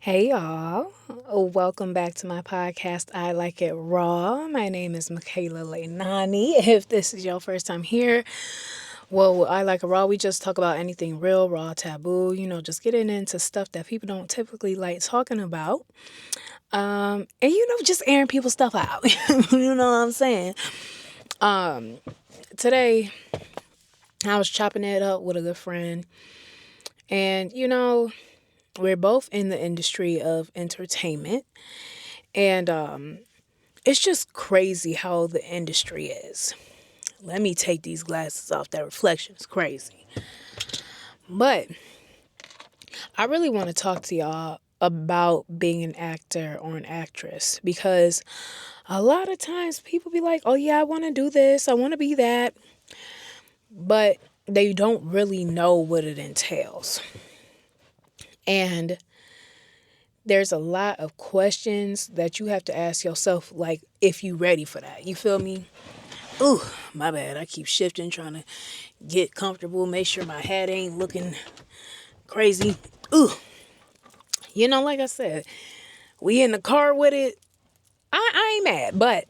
Hey y'all, welcome back to my podcast. I like it raw. My name is Mikala Leinani. If this is your first time here, well, I like it raw. We just talk about anything real, raw, taboo. Just getting into stuff that people don't typically like talking about. And just airing people's stuff out. You know what I'm saying? Today I was chopping it up with a good friend, and we're both in the industry of entertainment. And it's just crazy how the industry is. Let me take these glasses off. That reflection is crazy. But I really want to talk to y'all about being an actor or an actress, because a lot of times people be like, oh yeah, I want to do this, I want to be that, but they don't really know what it entails. And there's a lot of questions that you have to ask yourself, like if you ready for that. You feel me? Ooh, my bad. I keep shifting, trying to get comfortable, make sure my hat ain't looking crazy. Ooh, like I said, we in the car with it. I ain't mad, but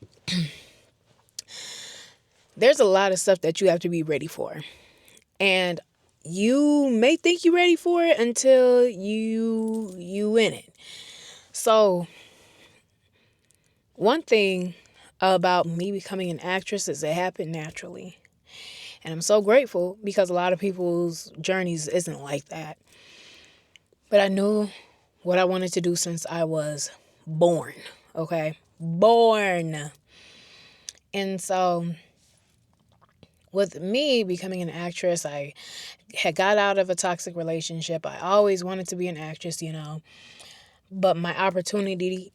there's a lot of stuff that you have to be ready for. And you may think you're ready for it until you in it. So one thing about me becoming an actress is it happened naturally. And I'm so grateful, because a lot of people's journeys isn't like that. But I knew what I wanted to do since I was born, okay? Born. And so with me becoming an actress, I had got out of a toxic relationship. I always wanted to be an actress, but my opportunity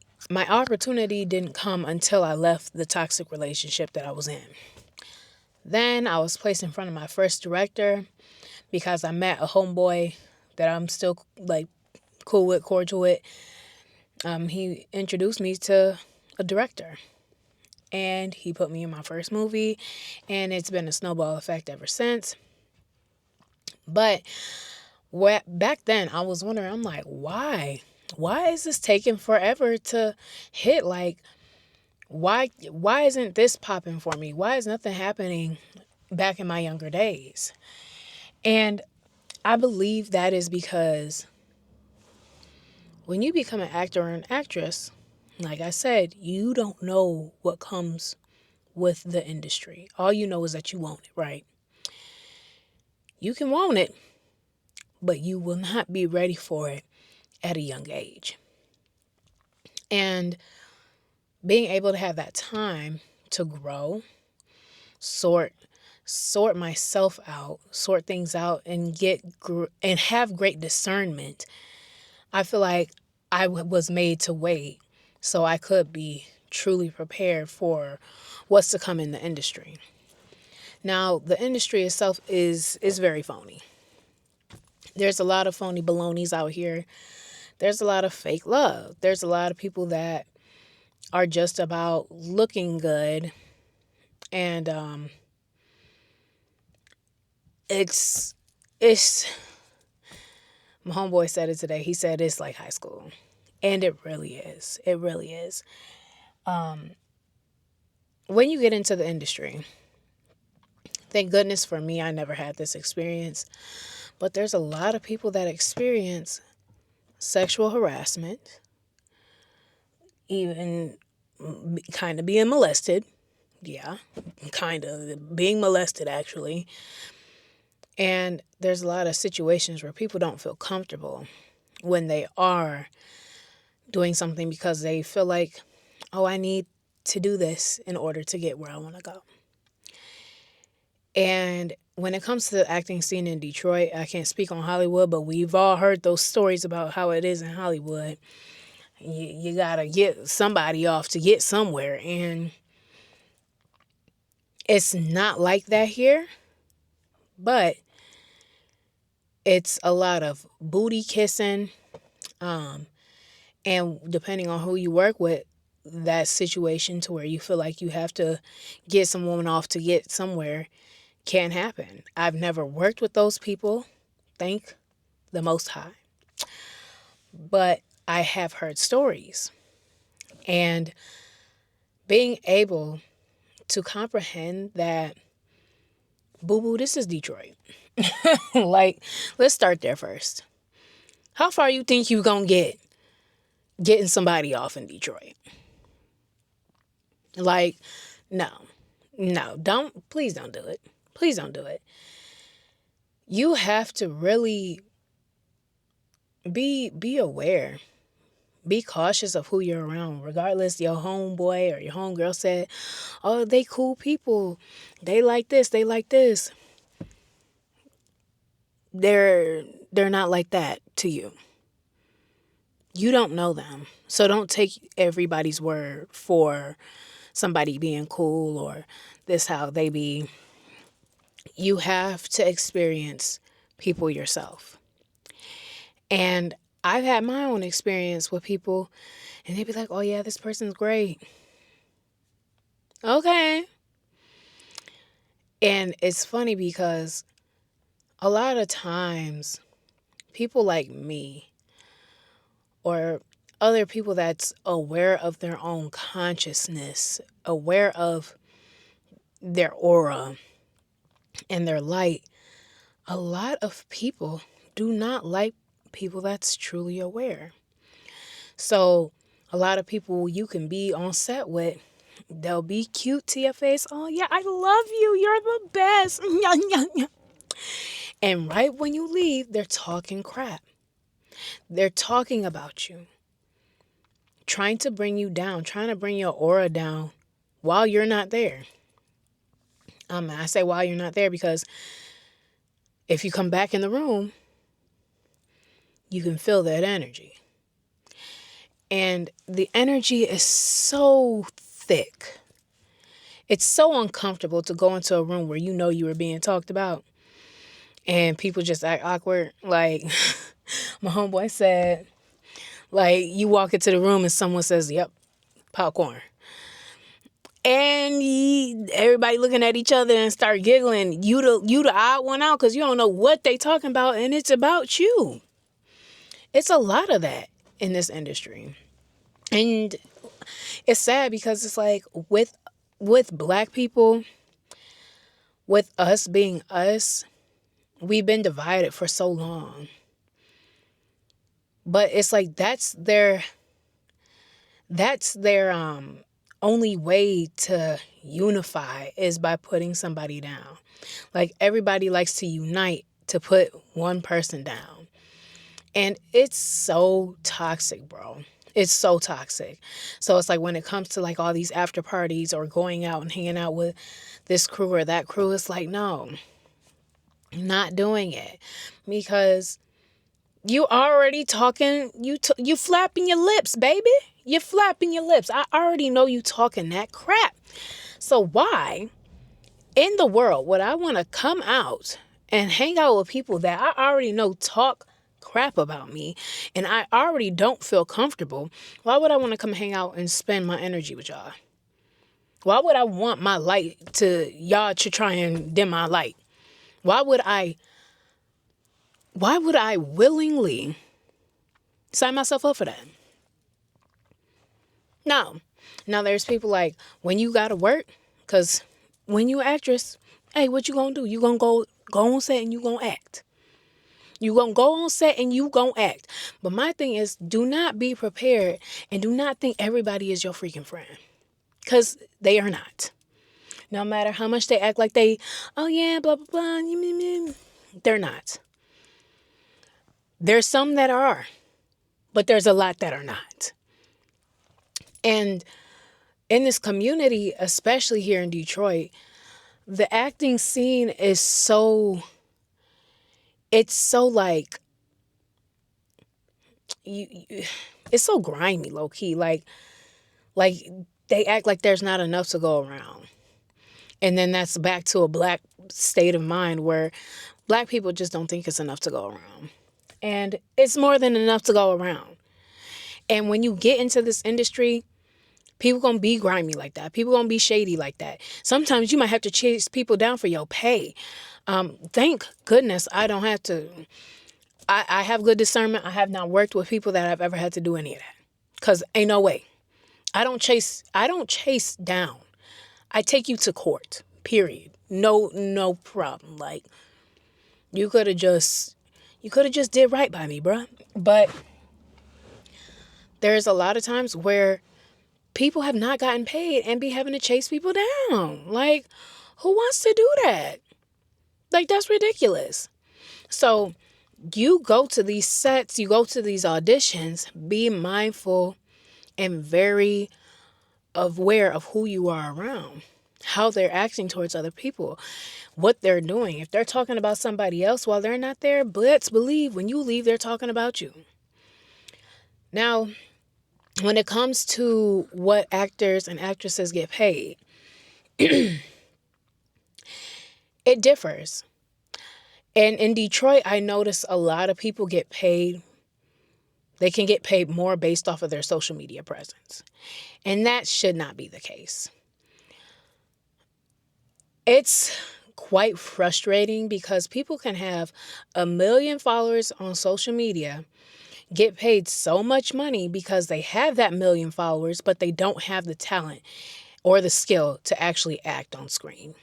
didn't come until I left the toxic relationship that I was in. Then I was placed in front of my first director because I met a homeboy that I'm still cool with, cordial with. He introduced me to a director, and he put me in my first movie, and it's been a snowball effect ever since. But back then I was wondering, I'm like, why is this taking forever to hit? Like, why isn't this popping for me? Why is nothing happening back in my younger days? And I believe that is because when you become an actor or an actress, like I said, you don't know what comes with the industry. All you know is that you want it, right? You can want it, but you will not be ready for it at a young age. And being able to have that time to grow, sort myself out, sort things out, and and have great discernment, I feel like I was made to wait so I could be truly prepared for what's to come in the industry. Now, the industry itself is very phony. There's a lot of phony balonies out here. There's a lot of fake love. There's a lot of people that are just about looking good. And it's my homeboy said it today. He said it's like high school. And it really is. It really is. When you get into the industry, thank goodness for me, I never had this experience. But there's a lot of people that experience sexual harassment, even kind of being molested. Yeah, kind of being molested, actually. And there's a lot of situations where people don't feel comfortable when they are doing something because they feel like, oh, I need to do this in order to get where I want to go. And when it comes to the acting scene in Detroit, I can't speak on Hollywood, but we've all heard those stories about how it is in Hollywood. You gotta get somebody off to get somewhere. And it's not like that here, but it's a lot of booty kissing. And depending on who you work with, that situation to where you feel like you have to get some woman off to get somewhere can happen. I've never worked with those people, thank the Most High. But I have heard stories. And being able to comprehend that, boo-boo, this is Detroit. Like, let's start there first. How far you think you gonna get getting somebody off in Detroit? Like, no, please don't do it. Please don't do it. You have to really be aware. Be cautious of who you're around, regardless your homeboy or your homegirl said, oh, they cool people. They like this, they like this. They're not like that to you. You don't know them. So don't take everybody's word for somebody being cool or this how they be. You have to experience people yourself. And I've had my own experience with people and they be like, oh yeah, this person's great. Okay. And it's funny because a lot of times people like me or other people that's aware of their own consciousness, aware of their aura and their light, a lot of people do not like people that's truly aware. So a lot of people you can be on set with, they'll be cute to your face. Oh yeah, I love you. You're the best. And right when you leave, they're talking crap. They're talking about you. Trying to bring you down, trying to bring your aura down while you're not there. I say while you're not there because if you come back in the room, you can feel that energy. And the energy is so thick. It's so uncomfortable to go into a room where you know you were being talked about and people just act awkward. Like my homeboy said, like you walk into the room and someone says, yep, popcorn. And everybody looking at each other and start giggling. You the odd one out because you don't know what they talking about and it's about you. It's a lot of that in this industry. And it's sad because it's like with Black people, with us being us, we've been divided for so long. But it's like that's their only way to unify is by putting somebody down. Like everybody likes to unite to put one person down. And it's so toxic, bro. It's so toxic. So it's like when it comes to like all these after parties or going out and hanging out with this crew or that crew, it's like, no, not doing it. Because you already talking, you flapping your lips, baby. You're flapping your lips. I already know you talking that crap. So why in the world would I want to come out and hang out with people that I already know talk crap about me and I already don't feel comfortable? Why would I want to come hang out and spend my energy with y'all? Why would I want my light to y'all to try and dim my light? Why would I willingly sign myself up for that? No. Now there's people like, when you gotta work, because when you an actress, hey, what you gonna do? You gonna go on set and you gonna act. You gonna go on set and you gonna act. But my thing is, do not be prepared and do not think everybody is your freaking friend. Because they are not. No matter how much they act like they, oh yeah, blah, blah, blah. They're not. There's some that are, but there's a lot that are not. And in this community, especially here in Detroit, the acting scene is it's so like, it's so grimy, low key. Like they act like there's not enough to go around. And then that's back to a Black state of mind where Black people just don't think it's enough to go around. And it's more than enough to go around. And when you get into this industry, people gonna be grimy like that. People gonna be shady like that. Sometimes you might have to chase people down for your pay. Thank goodness I don't have to. I have good discernment. I have not worked with people that I've ever had to do any of that. Because ain't no way. I don't chase down. I take you to court. Period. No problem. Like, you could have just did right by me, bruh. But there's a lot of times where people have not gotten paid and be having to chase people down. Like, who wants to do that? Like, that's ridiculous. So you go to these sets, you go to these auditions, be mindful and very aware of who you are around, how they're acting towards other people, what they're doing. If they're talking about somebody else while they're not there, let's believe when you leave, they're talking about you. Now, when it comes to what actors and actresses get paid, it differs. And in Detroit, I notice a lot of people get paid. They can get paid more based off of their social media presence. And that should not be the case. It's quite frustrating because people can have 1 million followers on social media, get paid so much money because they have that 1 million followers, but they don't have the talent or the skill to actually act on screen.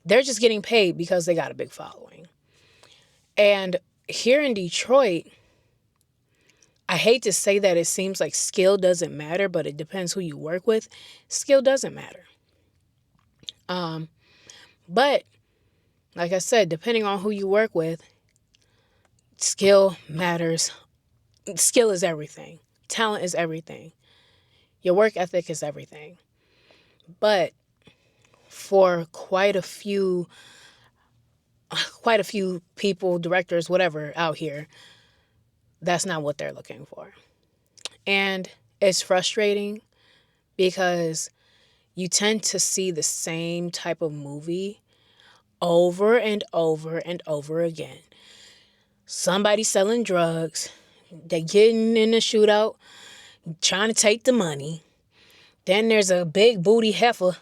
They're just getting paid because they got a big following. And here in Detroit, I hate to say that it seems like skill doesn't matter, but it depends who you work with. Skill doesn't matter. But like I said, depending on who you work with, skill matters. Skill is everything. Talent is everything. Your work ethic is everything. But for quite a few people, directors, whatever out here, that's not what they're looking for. And it's frustrating because you tend to see the same type of movie over and over and over again. Somebody selling drugs, they getting in a shootout, trying to take the money. Then there's a big booty heifer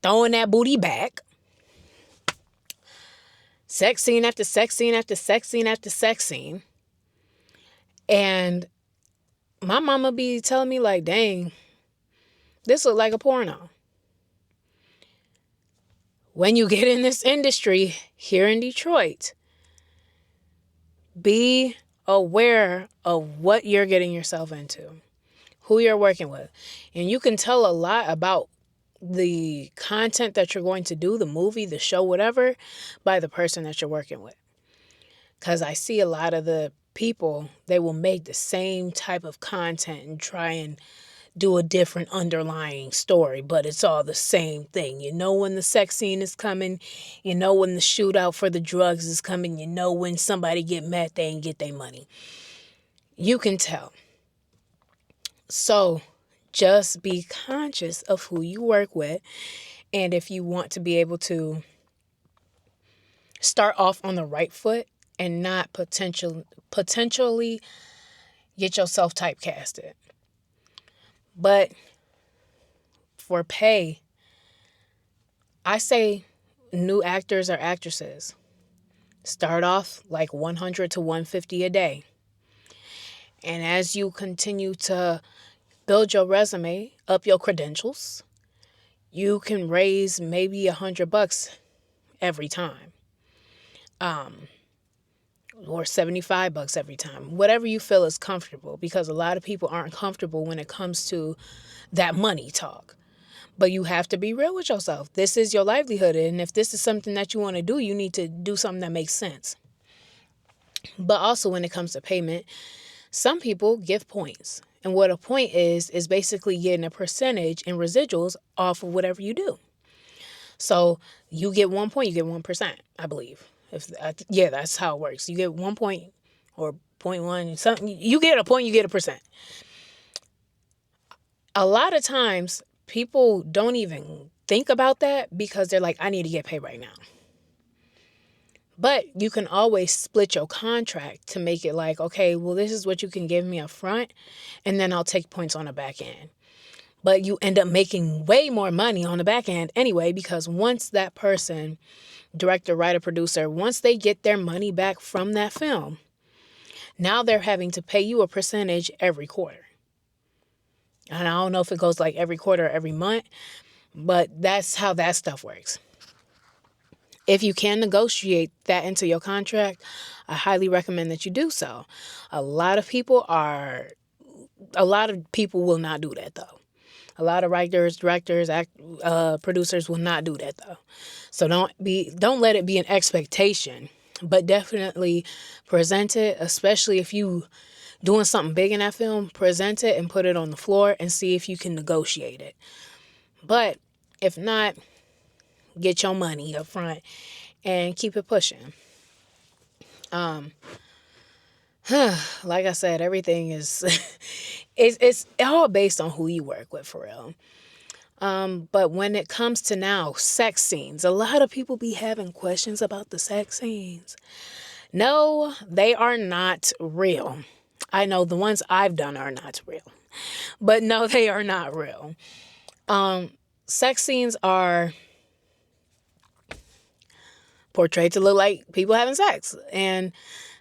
throwing that booty back. Sex scene after sex scene after sex scene after sex scene. And my mama be telling me like, dang, this look like a porno. When you get in this industry here in Detroit, be aware of what you're getting yourself into, who you're working with. And you can tell a lot about the content that you're going to do, the movie, the show, whatever, by the person that you're working with. Because I see a lot of the people, they will make the same type of content and try and do a different underlying story, but it's all the same thing. You know when the sex scene is coming, you know when the shootout for the drugs is coming, you know when somebody get mad, they ain't get their money. You can tell. So just be conscious of who you work with. And if you want to be able to start off on the right foot and not potentially get yourself typecasted. But for pay, I say new actors or actresses start off like $100 to $150 a day. And as you continue to build your resume, up your credentials, you can raise maybe $100 every time. Or $75 every time. Whatever you feel is comfortable, because a lot of people aren't comfortable when it comes to that money talk. But you have to be real with yourself. This is your livelihood. And if this is something that you want to do, you need to do something that makes sense. But also when it comes to payment, some people give points. And what a point is basically getting a percentage in residuals off of whatever you do. So you get 1 point, you get 1%, I believe. That's how it works. You get 1 point or 0.1, something. You get a point, you get a percent. A lot of times people don't even think about that because they're like, I need to get paid right now. But you can always split your contract to make it like, okay, well, this is what you can give me up front, and then I'll take points on the back end. But you end up making way more money on the back end anyway, because once that person director, writer, producer, once they get their money back from that film, now they're having to pay you a percentage every quarter. And I don't know if it goes like every quarter or every month, but that's how that stuff works. If you can negotiate that into your contract, I highly recommend that you do so. A lot of people will not do that though. A lot of writers, directors, producers will not do that though. So don't let it be an expectation, but definitely present it, especially if you doing something big in that film, present it and put it on the floor and see if you can negotiate it. But if not, get your money up front and keep it pushing. Like I said, everything is it's all based on who you work with for real. But when it comes to now sex scenes, a lot of people be having questions about the sex scenes. No, they are not real. I know the ones I've done are not real, but no, they are not real. Sex scenes are portrayed to look like people having sex, and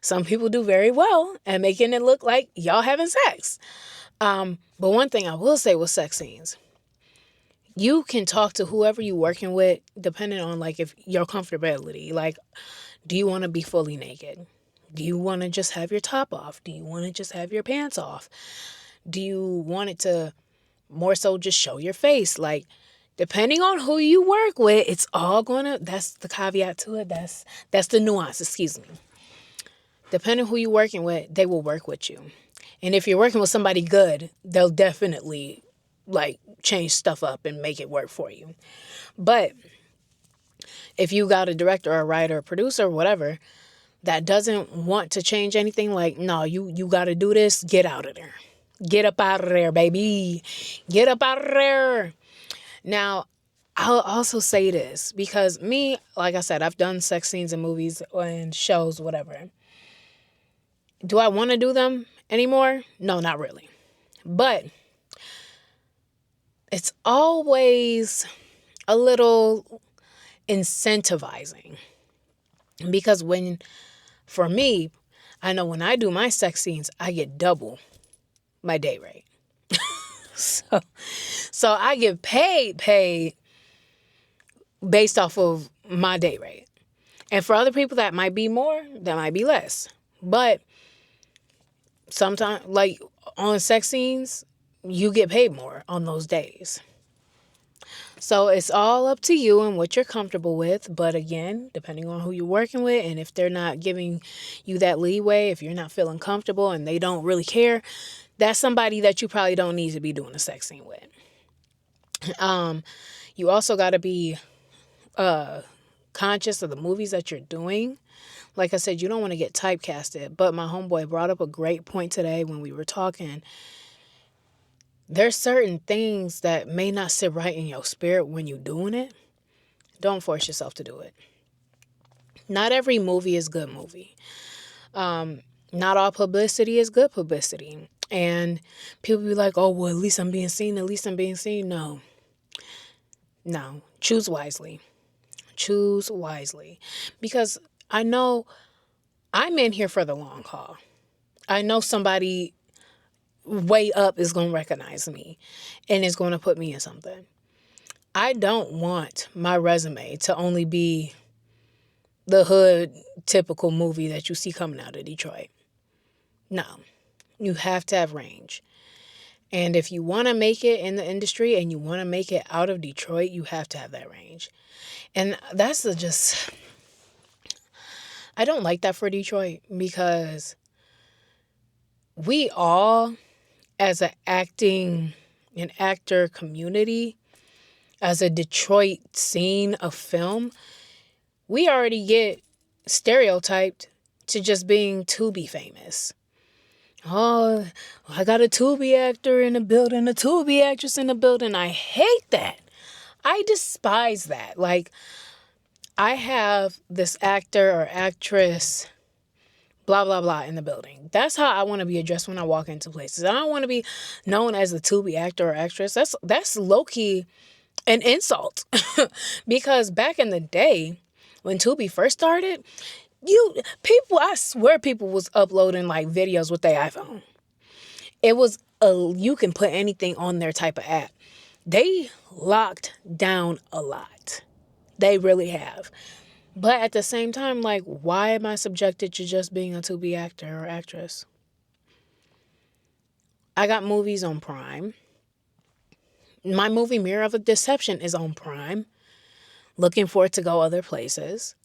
some people do very well at making it look like y'all having sex. But one thing I will say with sex scenes, you can talk to whoever you're working with depending on like if your comfortability. Like, do you want to be fully naked? Do you want to just have your top off? Do you want to just have your pants off? Do you want it to more so just show your face? Like, depending on who you work with, it's all that's the caveat to it. That's the nuance, excuse me. Depending on who you're working with, they will work with you. And if you're working with somebody good, they'll definitely like change stuff up and make it work for you. But if you got a director or a writer or producer or whatever that doesn't want to change anything, like, no, you got to do this, get out of there. Get up out of there, baby. Get up out of there. Now, I'll also say this because me, like I said, I've done sex scenes in movies and shows, whatever. Do I want to do them anymore? No, not really. But it's always a little incentivizing because for me, I know when I do my sex scenes, I get double my day rate. So I get paid based off of my day rate. And for other people, that might be more, that might be less. But sometimes, like on sex scenes, you get paid more on those days. So it's all up to you and what you're comfortable with. But again, depending on who you're working with and if they're not giving you that leeway, if you're not feeling comfortable and they don't really care, that's somebody that you probably don't need to be doing a sex scene with. You also got to be conscious of the movies that you're doing. Like I said, you don't want to get typecasted. But my homeboy brought up a great point today when we were talking. There's certain things that may not sit right in your spirit when you're doing it. Don't force yourself to do it. Not every movie is good movie. Not all publicity is good publicity. And people be like, oh, well, at least I'm being seen. At least I'm being seen. No. Choose wisely. Choose wisely. Because I know I'm in here for the long haul. I know somebody way up is going to recognize me and is going to put me in something. I don't want my resume to only be the hood typical movie that you see coming out of Detroit. No, you have to have range. And if you want to make it in the industry and you want to make it out of Detroit, you have to have that range. And that's I don't like that for Detroit because we all, as an actor community, as a Detroit scene of film, we already get stereotyped to just being Tubi famous. Oh, I got a Tubi actor in the building, a Tubi actress in the building. I hate that. I despise that. Like, I have this actor or actress, blah, blah, blah, in the building. That's how I want to be addressed when I walk into places. I don't want to be known as a Tubi actor or actress. That's low-key an insult. Because back in the day, When Tubi first started, I swear people was uploading like videos with their iPhone. It was you can put anything on their type of app. They locked down a lot. They really have. But at the same time, like, why am I subjected to just being a Tubi actor or actress? I got movies on Prime. My movie Mirror of a Deception is on Prime. Looking for it to go other places.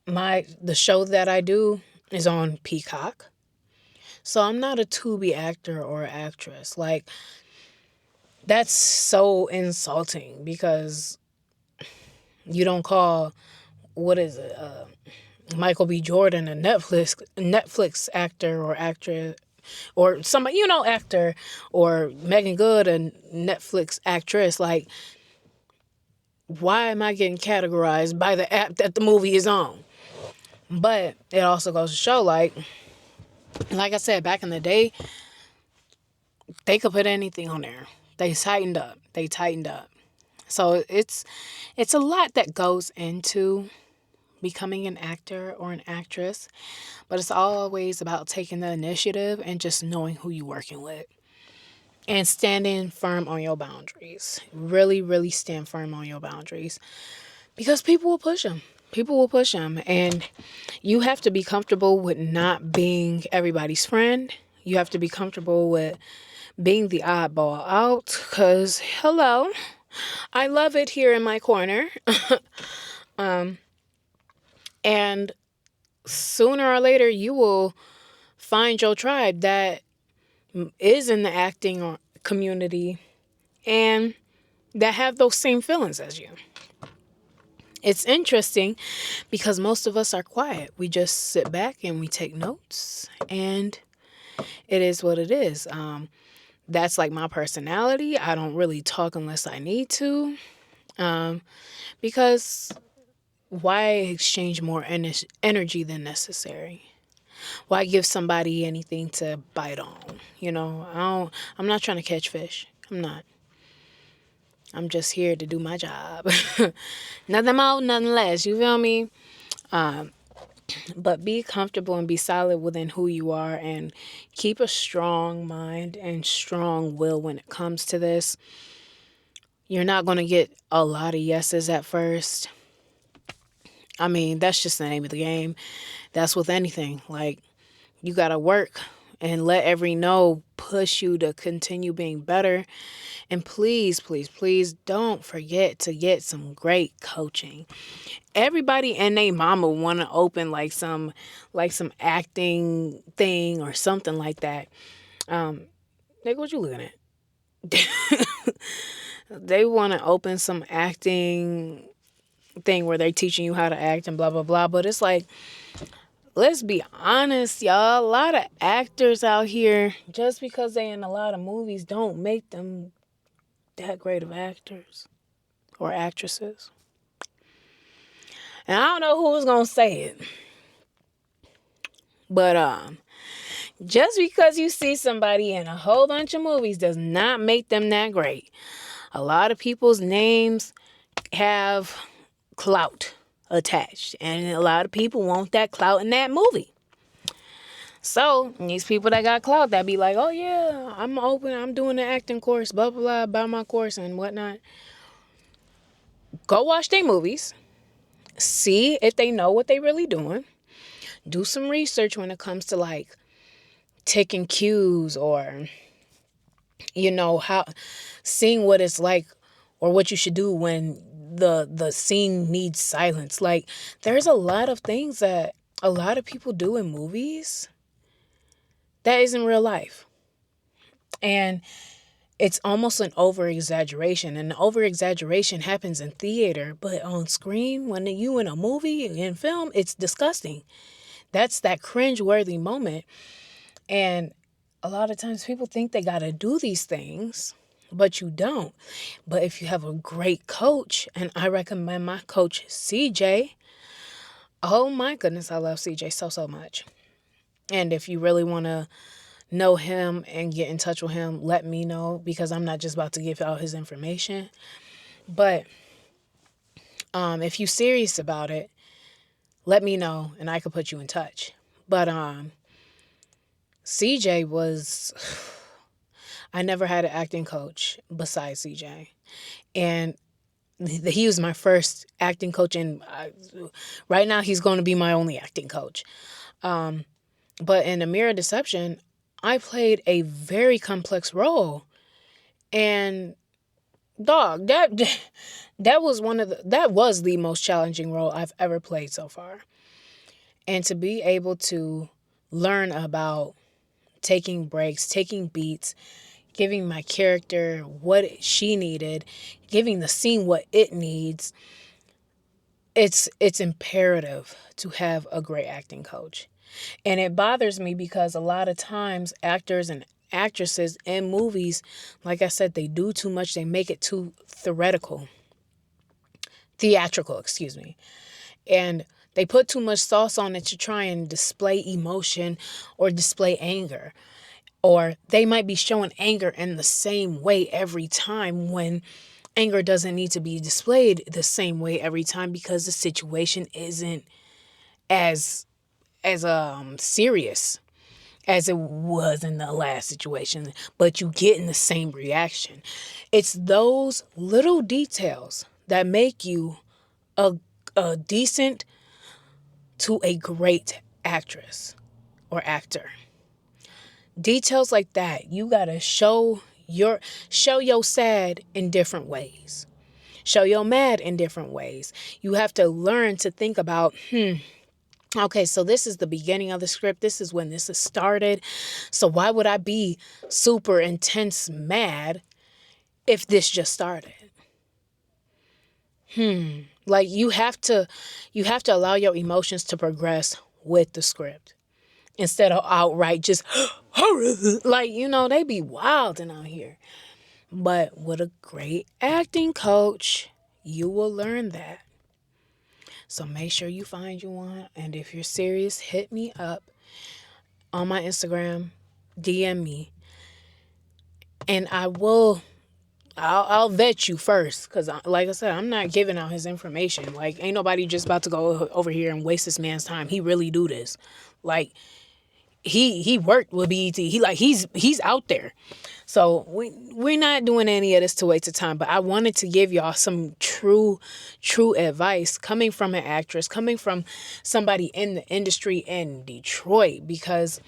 The show that I do is on Peacock. So I'm not a Tubi actor or actress. Like, that's so insulting because you don't call, what is it, Michael B. Jordan a Netflix actor or actress, or somebody, actor, or Megan Good a Netflix actress. Like, why am I getting categorized by the app that the movie is on? But it also goes to show, like I said, back in the day, they could put anything on there. They tightened up. So it's a lot that goes into becoming an actor or an actress, but it's always about taking the initiative and just knowing who you're working with and standing firm on your boundaries. Really, really stand firm on your boundaries because people will push them. And you have to be comfortable with not being everybody's friend. You have to be comfortable with being the oddball out because, hello, I love it here in my corner. And sooner or later, you will find your tribe that is in the acting community and that have those same feelings as you. It's interesting because most of us are quiet. We just sit back and we take notes, and it is what it is. That's like my personality. I don't really talk unless I need to, because why exchange more energy than necessary? Why give somebody anything to bite on? I'm not trying to catch fish. I'm not. I'm just here to do my job. Nothing more, nothing less. You feel me? But be comfortable and be solid within who you are and keep a strong mind and strong will when it comes to this. You're not going to get a lot of yeses at first. I mean, that's just the name of the game. That's with anything. Like, you got to work and let every no push you to continue being better. And please, please, please don't forget to get some great coaching. Everybody and they mama want to open like some acting thing or something like that. Nigga, what you looking at? They want to open some acting thing where they're teaching you how to act and blah, blah, blah. But it's like, let's be honest, y'all. A lot of actors out here, just because they in a lot of movies, don't make them that great of actors or actresses. And I don't know who was going to say it. But just because you see somebody in a whole bunch of movies does not make them that great. A lot of people's names have clout attached, and a lot of people want that clout in that movie. So these people that got clout that be like, oh yeah, I'm doing the acting course, blah blah blah, about my course and whatnot. Go watch their movies, see if they know what they really doing. Do some research when it comes to like taking cues or how seeing what it's like or what you should do when the scene needs silence. Like, there's a lot of things that a lot of people do in movies that isn't real life. And it's almost an over-exaggeration. And the over-exaggeration happens in theater, but on screen, when you in a movie, in film, it's disgusting. That's that cringe-worthy moment. And a lot of times people think they got to do these things, but you don't. But if you have a great coach, and I recommend my coach, CJ. Oh my goodness, I love CJ so much. And if you really want to know him and get in touch with him, let me know, because I'm not just about to give out his information. But if you're serious about it, let me know and I could put you in touch. But CJ was, I never had an acting coach besides CJ. And he was my first acting coach, and right now he's going to be my only acting coach. But in A Mirror Deception, I played a very complex role. And dog, that was the most challenging role I've ever played so far. And to be able to learn about taking breaks, taking beats, giving my character what she needed, giving the scene what it needs, it's imperative to have a great acting coach. And it bothers me because a lot of times actors and actresses in movies, like I said, they do too much. They make it too theatrical, excuse me. And they put too much sauce on it to try and display emotion or display anger. Or they might be showing anger in the same way every time, when anger doesn't need to be displayed the same way every time because the situation isn't as serious as it was in the last situation, but you get in the same reaction. It's those little details that make you a decent to a great actress or actor. Details like that, you gotta show your sad in different ways. Show your mad in different ways. You have to learn to think about, okay, so this is the beginning of the script. This is when this is started. So why would I be super intense mad if this just started? Like you have to allow your emotions to progress with the script instead of outright just like, they be wilding out here. But with a great acting coach, you will learn that. So make sure you find you one. And if you're serious, hit me up on my Instagram, DM me, and I'll vet you first. Because like I said, I'm not giving out his information. Like, ain't nobody just about to go over here and waste this man's time. He really do this. Like, he worked with BET. He's out there. So we're not doing any of this to waste of time. But I wanted to give y'all some true advice coming from an actress, coming from somebody in the industry in Detroit, because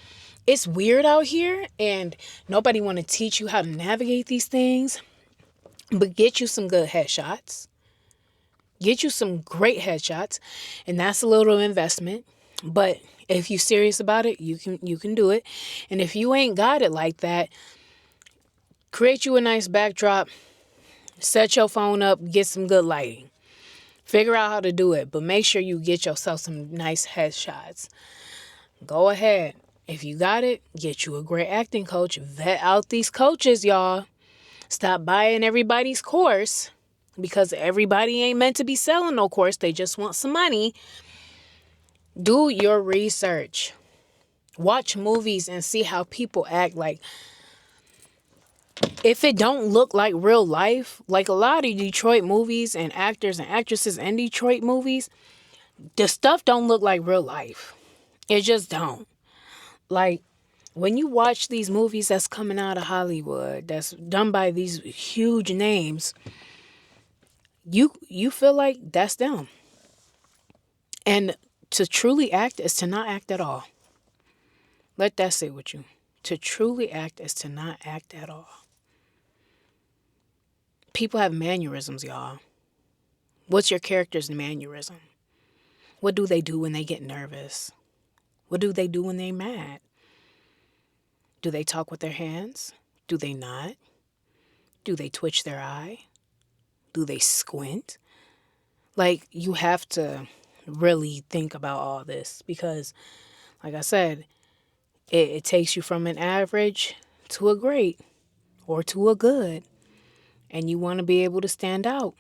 it's weird out here and nobody want to teach you how to navigate these things. But get you some good headshots. Get you some great headshots, and that's a little investment. But if you're serious about it, you can do it. And if you ain't got it like that, create you a nice backdrop, set your phone up, get some good lighting. Figure out how to do it, but make sure you get yourself some nice headshots. Go ahead. If you got it, get you a great acting coach. Vet out these coaches, y'all. Stop buying everybody's course, because everybody ain't meant to be selling no course. They just want some money. Do your research. Watch movies and see how people act. Like, if it don't look like real life, like a lot of Detroit movies and actors and actresses in Detroit movies, the stuff don't look like real life. It just don't. Like, when you watch these movies that's coming out of Hollywood, that's done by these huge names, you feel like that's them. And to truly act is to not act at all. Let that sit with you. To truly act is to not act at all. People have mannerisms, y'all. What's your character's mannerism? What do they do when they get nervous? What do they do when they're mad? Do they talk with their hands? Do they not? Do they twitch their eye? Do they squint? Like, you have to really think about all this, because, like I said, it takes you from an average to a great or to a good. And you want to be able to stand out.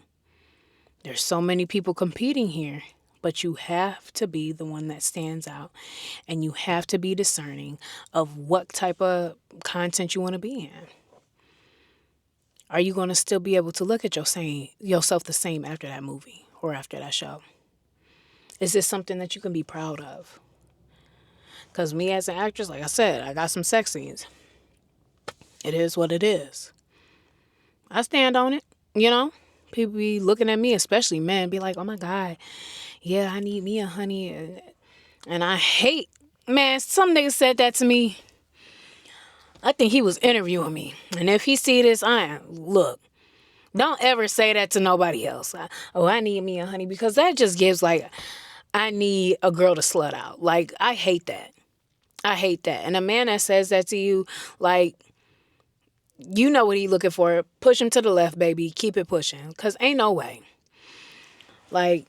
There's so many people competing here, but you have to be the one that stands out. And you have to be discerning of what type of content you want to be in. Are you going to still be able to look at yourself the same after that movie or after that show? Is this something that you can be proud of? Because me as an actress, like I said, I got some sex scenes. It is what it is. I stand on it, you know? People be looking at me, especially men, be like, oh my God, yeah, I need me a honey. And I hate, man, some nigga said that to me. I think he was interviewing me. And if he see this, look, don't ever say that to nobody else. I need me a honey. Because that just gives like, I need a girl to slut out. Like, I hate that. I hate that. And a man that says that to you, like, you know what he looking for. Push him to the left, baby. Keep it pushing. Because ain't no way. Like,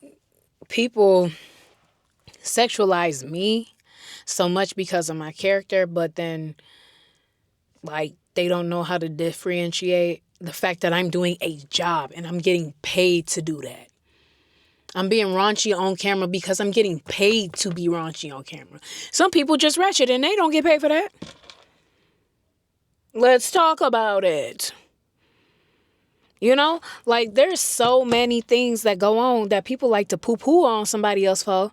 people sexualize me so much because of my character, but then, like, they don't know how to differentiate the fact that I'm doing a job and I'm getting paid to do that. I'm being raunchy on camera because I'm getting paid to be raunchy on camera. Some people just ratchet and they don't get paid for that. Let's talk about it. You know, like there's so many things that go on that people like to poo-poo on somebody else for.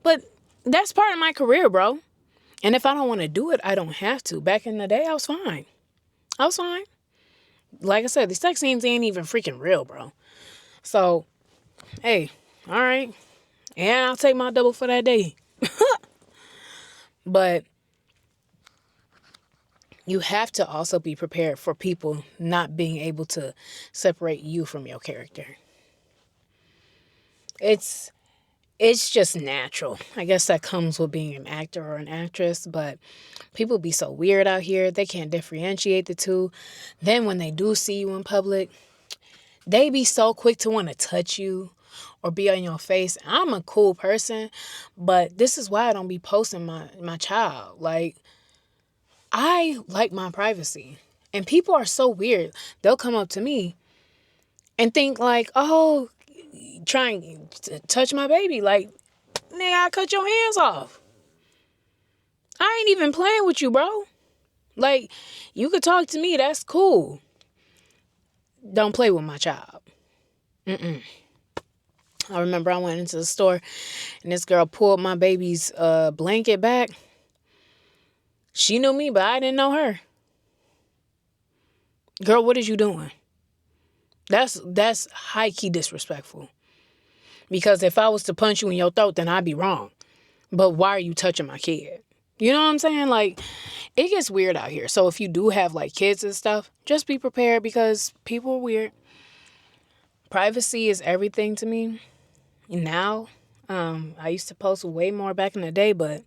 But that's part of my career, bro. And if I don't want to do it, I don't have to. Back in the day, I was fine. Like I said, the sex scenes ain't even freaking real, bro. So, hey, all right. And I'll take my double for that day. But you have to also be prepared for people not being able to separate you from your character. It's just natural. I guess that comes with being an actor or an actress, but people be so weird out here. They can't differentiate the two. Then when they do see you in public, they be so quick to want to touch you or be on your face. I'm a cool person, but this is why I don't be posting my child. Like, I like my privacy. And people are so weird. They'll come up to me and think like, oh, trying to touch my baby. Like, nigga, I cut your hands off. I ain't even playing with you, bro. Like, you could talk to me. That's cool. Don't play with my child. I remember I went into the store and this girl pulled my baby's blanket back. She knew me, but I didn't know her. Girl, what is you doing? That's high-key disrespectful. Because if I was to punch you in your throat, then I'd be wrong. But why are you touching my kid? You know what I'm saying? Like, it gets weird out here. So if you do have, like, kids and stuff, just be prepared because people are weird. Privacy is everything to me. Now, I used to post way more back in the day, but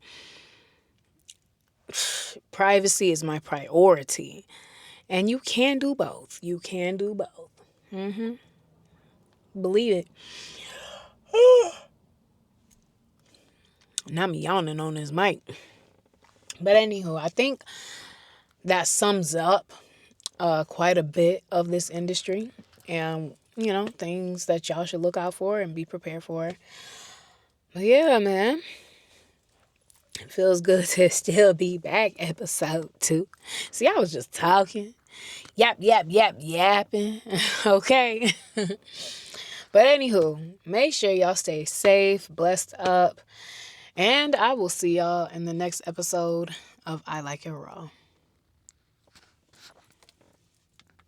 privacy is my priority. And you can do both. You can do both. Believe it. Now I'm yawning on this mic. But anywho, I think that sums up quite a bit of this industry. And, you know, things that y'all should look out for and be prepared for. But yeah, man. It feels good to still be back, episode 2. See, I was just talking. Yapping. Okay. But anywho, make sure y'all stay safe, blessed up. And I will see y'all in the next episode of I Like It Raw.